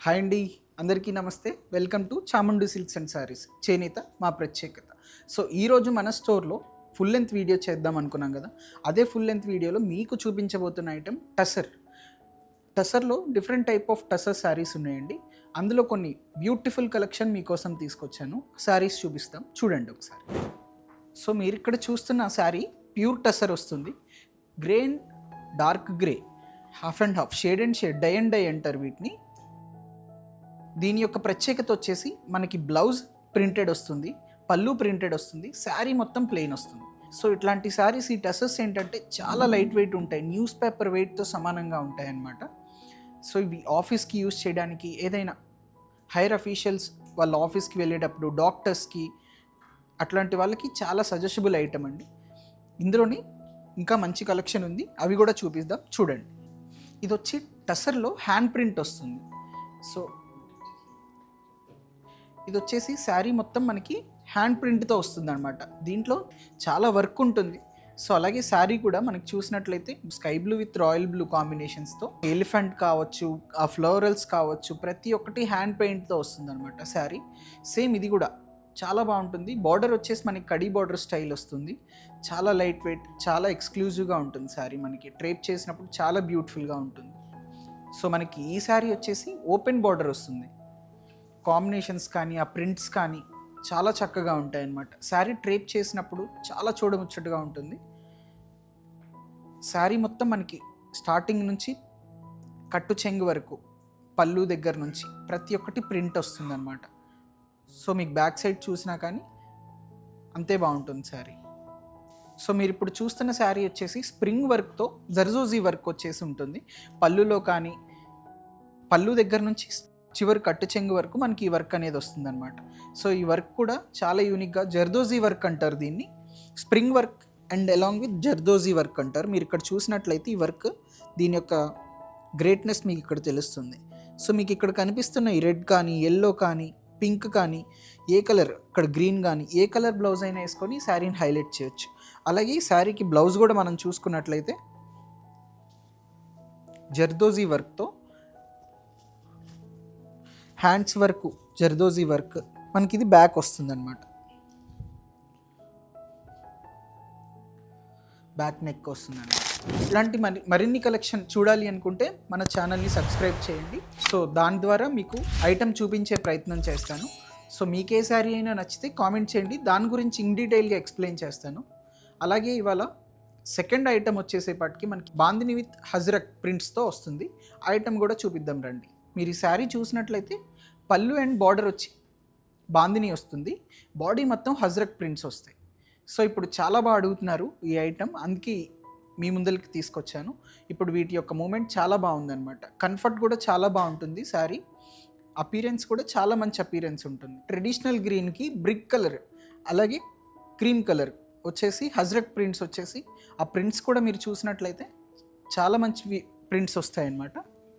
Hi అండి, అందరికీ నమస్తే. Welcome to Chamundu silks and sarees, చేనేత మా ప్రత్యేకత. సో ఈరోజు మన స్టోర్లో ఫుల్ లెంత్ వీడియో చేద్దాం అనుకున్నాం కదా. అదే ఫుల్ లెంత్ వీడియోలో మీకు చూపించబోతున్న ఐటెం టసర్లో different type of tussar sarees ఉన్నాయండి. అందులో కొన్ని బ్యూటిఫుల్ కలెక్షన్ మీకోసం తీసుకొచ్చాను. శారీస్ చూపిస్తాం, చూడండి ఒకసారి. సో మీరు ఇక్కడ చూస్తున్న శారీ ప్యూర్ టసర్ వస్తుంది. Grey and dark grey, half and half, shade and shade, dye and dye అంటారు వీటిని. దీని యొక్క ప్రత్యేకత వచ్చేసి మనకి బ్లౌజ్ ప్రింటెడ్ వస్తుంది, పళ్ళు ప్రింటెడ్ వస్తుంది, శారీ మొత్తం ప్లెయిన్ వస్తుంది. సో ఇట్లాంటి శారీస్, ఈ టసర్స్ ఏంటంటే చాలా లైట్ వెయిట్ ఉంటాయి, న్యూస్ పేపర్ వెయిట్తో సమానంగా ఉంటాయి అన్నమాట. సో ఇవి ఆఫీస్కి యూజ్ చేయడానికి, ఏదైనా హైర్ అఫీషియల్స్ వాళ్ళ ఆఫీస్కి వెళ్ళేటప్పుడు, డాక్టర్స్కి, అట్లాంటి వాళ్ళకి చాలా సజెషబుల్ ఐటమ్ అండి. ఇందులోని ఇంకా మంచి కలెక్షన్ ఉంది, అవి కూడా చూపిద్దాం, చూడండి. ఇది వచ్చి టసర్లో హ్యాండ్ ప్రింట్ వస్తుంది. సో ఇది వచ్చేసి శారీ మొత్తం మనకి హ్యాండ్ ప్రింట్తో వస్తుంది అనమాట. దీంట్లో చాలా వర్క్ ఉంటుంది. సో అలాగే శారీ కూడా మనకి చూసినట్లయితే sky blue with royal blue కాంబినేషన్స్తో, ఎలిఫెంట్ కావచ్చు, ఆ ఫ్లోరల్స్ కావచ్చు, ప్రతి ఒక్కటి హ్యాండ్ పెయింట్తో వస్తుంది అనమాట శారీ. సేమ్ ఇది కూడా చాలా బాగుంటుంది. బార్డర్ వచ్చేసి మనకి కడీ బార్డర్ స్టైల్ వస్తుంది. చాలా లైట్ వెయిట్, చాలా ఎక్స్క్లూజివ్గా ఉంటుంది శారీ. మనకి ట్రేప్ చేసినప్పుడు చాలా బ్యూటిఫుల్గా ఉంటుంది. సో మనకి ఈ శారీ వచ్చేసి ఓపెన్ బార్డర్ వస్తుంది. కాంబినేషన్స్ కానీ, ఆ ప్రింట్స్ కానీ చాలా చక్కగా ఉంటాయి అన్నమాట. శారీ ట్రేప్ చేసినప్పుడు చాలా చూడముచ్చటగా ఉంటుంది. శారీ మొత్తం మనకి స్టార్టింగ్ నుంచి కట్టు చెంగు వరకు, పళ్ళు దగ్గర నుంచి ప్రతి ఒక్కటి ప్రింట్ వస్తుంది అన్నమాట. సో మీకు బ్యాక్ సైడ్ చూసినా కానీ అంతే బాగుంటుంది శారీ. సో మీరు ఇప్పుడు చూస్తున్న శారీ వచ్చేసి స్ప్రింగ్ వర్క్తో జర్జోజీ వర్క్ వచ్చేసి ఉంటుంది. పళ్ళులో కానీ, పళ్ళు దగ్గర నుంచి చివరి కట్టు చెంగు వరకు మనకి ఈ వర్క్ అనేది వస్తుంది అనమాట. సో ఈ వర్క్ కూడా చాలా యూనిక్గా జర్దోజీ వర్క్ అంటారు దీన్ని. Spring work and along with zardozi work అంటారు. మీరు ఇక్కడ చూసినట్లయితే ఈ వర్క్, దీని యొక్క గ్రేట్నెస్ మీకు ఇక్కడ తెలుస్తుంది. సో మీకు ఇక్కడ కనిపిస్తున్న ఈ రెడ్ కానీ, ఎల్లో కానీ, పింక్ కానీ, ఏ కలర్, ఇక్కడ గ్రీన్ కానీ, ఏ కలర్ బ్లౌజ్ అయినా వేసుకొని శారీని హైలైట్ చేయొచ్చు. అలాగే ఈ శారీకి బ్లౌజ్ కూడా మనం చూసుకున్నట్లయితే జర్దోజీ వర్క్తో, హ్యాండ్స్ వరకు జర్దోజీ వర్క్, మనకి ఇది బ్యాక్ వస్తుంది అనమాట. బ్యాక్ నెక్ వస్తుంది అనమాట. ఇలాంటి మరిన్ని కలెక్షన్ చూడాలి అనుకుంటే మన ఛానల్ని సబ్స్క్రైబ్ చేయండి. సో దాని ద్వారా మీకు ఐటెం చూపించే ప్రయత్నం చేస్తాను. సో మీకే శారీ అయినా నచ్చితే కామెంట్ చేయండి, దాని గురించి ఇన్ డీటెయిల్గా ఎక్స్ప్లెయిన్ చేస్తాను. అలాగే ఇవాళ సెకండ్ ఐటెం వచ్చేసేపటికి మనకి బాందిని విత్ హజరక్ ప్రింట్స్తో వస్తుంది. ఆ ఐటెం కూడా చూపిద్దాం రండి. మీరు ఈ శారీ చూసినట్లయితే పళ్ళు అండ్ బార్డర్ వచ్చి బాందిని వస్తుంది, బాడీ మొత్తం హజరక్ ప్రింట్స్ వస్తాయి. సో ఇప్పుడు చాలా బాగా అడుగుతున్నారు ఈ ఐటెం, అందుకే మీ ముందరికి తీసుకొచ్చాను. ఇప్పుడు వీటి యొక్క మూమెంట్ చాలా బాగుందన్నమాట. కంఫర్ట్ కూడా చాలా బాగుంటుంది. శారీ అపీరెన్స్ కూడా చాలా మంచి అపీరెన్స్ ఉంటుంది. ట్రెడిషనల్ గ్రీన్కి బ్రిక్ కలర్, అలాగే క్రీమ్ కలర్ వచ్చేసి హజరక్ ప్రింట్స్ వచ్చేసి, ఆ ప్రింట్స్ కూడా మీరు చూసినట్లయితే చాలా మంచి ప్రింట్స్ వస్తాయన్నమాట.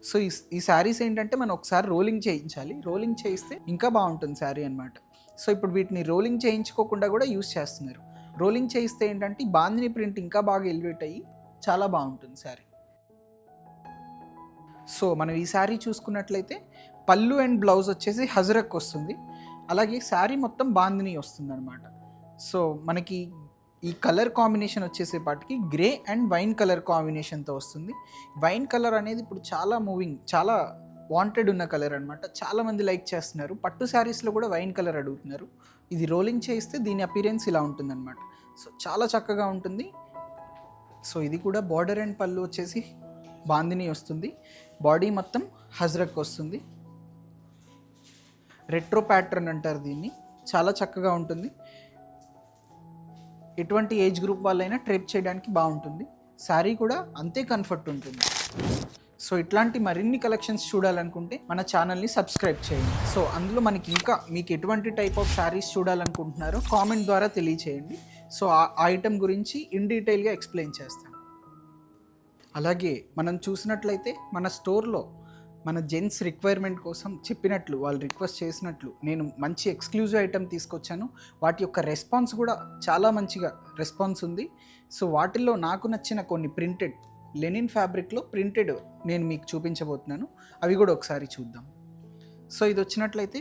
సో ఈ శారీస్ ఏంటంటే మనం ఒకసారి రోలింగ్ చేయించాలి. రోలింగ్ చేయిస్తే ఇంకా బాగుంటుంది శారీ అనమాట. సో ఇప్పుడు వీటిని రోలింగ్ చేయించుకోకుండా కూడా యూస్ చేస్తున్నారు. రోలింగ్ చేయిస్తే ఏంటంటే ఈ బాందిని ప్రింట్ ఇంకా బాగా ఎలివేట్ అయ్యి చాలా బాగుంటుంది శారీ. సో మనం ఈ శారీ చూసుకున్నట్లయితే పళ్ళు అండ్ బ్లౌజ్ వచ్చేసి హజరక్ వస్తుంది. అలాగే శారీ మొత్తం బాందిని వస్తుంది అనమాట. సో మనకి ఈ కలర్ కాంబినేషన్ వచ్చేసేపాటికి గ్రే అండ్ వైన్ కలర్ కాంబినేషన్తో వస్తుంది. వైన్ కలర్ అనేది ఇప్పుడు చాలా మూవింగ్, చాలా వాంటెడ్ ఉన్న కలర్ అనమాట. చాలామంది లైక్ చేస్తున్నారు. పట్టు శారీస్లో కూడా వైన్ కలర్ అడుగుతున్నారు. ఇది రోలింగ్ చేస్తే దీని అపీరెన్స్ ఇలా ఉంటుందన్నమాట. సో చాలా చక్కగా ఉంటుంది. సో ఇది కూడా బార్డర్ అండ్ పళ్ళు వచ్చేసి బాందిని వస్తుంది, బాడీ మొత్తం హజరక్ వస్తుంది. రెట్రో ప్యాటర్న్ అంటారు దీన్ని. చాలా చక్కగా ఉంటుంది. ఎటువంటి ఏజ్ గ్రూప్ వాళ్ళైనా ట్రేప్ చేయడానికి బాగుంటుంది. శారీ కూడా అంతే కంఫర్ట్ ఉంటుంది. సో ఇట్లాంటి మరిన్ని కలెక్షన్స్ చూడాలనుకుంటే మన ఛానల్ని సబ్స్క్రైబ్ చేయండి. సో అందులో మనకి ఇంకా మీకు ఎటువంటి టైప్ ఆఫ్ శారీస్ చూడాలనుకుంటున్నారో కామెంట్ ద్వారా తెలియచేయండి. సో ఆ ఐటెం గురించి ఇన్ డీటెయిల్గా ఎక్స్ప్లెయిన్ చేస్తాను. అలాగే మనం చూసినట్లయితే మన స్టోర్లో మన జెంట్స్ రిక్వైర్మెంట్ కోసం చెప్పినట్లు, వాళ్ళు రిక్వెస్ట్ చేసినట్లు నేను మంచి ఎక్స్క్లూజివ్ ఐటెం తీసుకొచ్చాను. వాటి యొక్క రెస్పాన్స్ కూడా చాలా మంచిగా రెస్పాన్స్ ఉంది. సో వాటిల్లో నాకు నచ్చిన కొన్ని ప్రింటెడ్ లెనిన్ ఫ్యాబ్రిక్లో ప్రింటెడ్ నేను మీకు చూపించబోతున్నాను. అవి కూడా ఒకసారి చూద్దాం. సో ఇది వచ్చినట్లయితే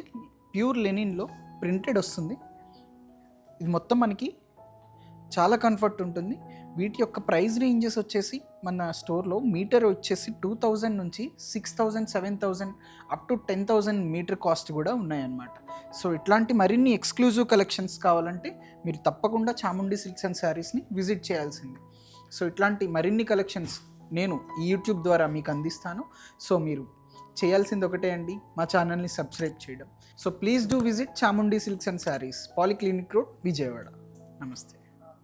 ప్యూర్ లెనిన్లో ప్రింటెడ్ వస్తుంది. ఇది మొత్తం మనకి చాలా కంఫర్ట్ ఉంటుంది. వీటి యొక్క ప్రైస్ రేంజెస్ వచ్చేసి మన స్టోర్లో మీటర్ వచ్చేసి 2000 నుంచి 6000, 7000 అప్ టు 10,000 మీటర్ కాస్ట్ కూడా ఉన్నాయన్నమాట. సో ఇట్లాంటి మరిన్ని ఎక్స్క్లూజివ్ కలెక్షన్స్ కావాలంటే మీరు తప్పకుండా చాముండి సిల్క్స్ అండ్ శారీస్ని విజిట్ చేయాల్సింది. సో ఇట్లాంటి మరిన్ని కలెక్షన్స్ నేను ఈ యూట్యూబ్ ద్వారా మీకు అందిస్తాను. సో మీరు చేయాల్సింది ఒకటే అండి, మా ఛానల్ని సబ్స్క్రైబ్ చేయడం. So please do visit Chamundi silks and saris, polyclinic road, Vijayawada. నమస్తే.